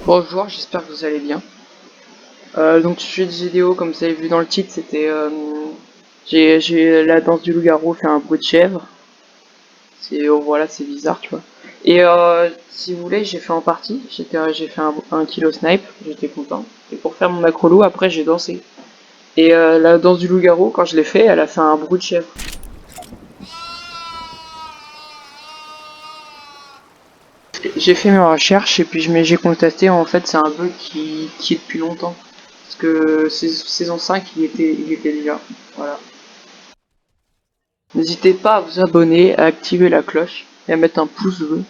Bonjour, j'espère que vous allez bien. Donc je fais des vidéos, comme vous avez vu dans le titre, c'était j'ai la danse du loup-garou fait un bruit de chèvre. C'est voilà, c'est bizarre, tu vois. Et si vous voulez, j'ai fait en partie. J'ai fait un kilo snipe, j'étais content. Et pour faire mon macro loup, après j'ai dansé. Et la danse du loup-garou, quand je l'ai fait, elle a fait un bruit de chèvre. J'ai fait mes recherches et puis j'ai constaté en fait c'est un bug qui est depuis longtemps. Parce que saison 5 il était déjà. Voilà. N'hésitez pas à vous abonner, à activer la cloche et à mettre un pouce bleu.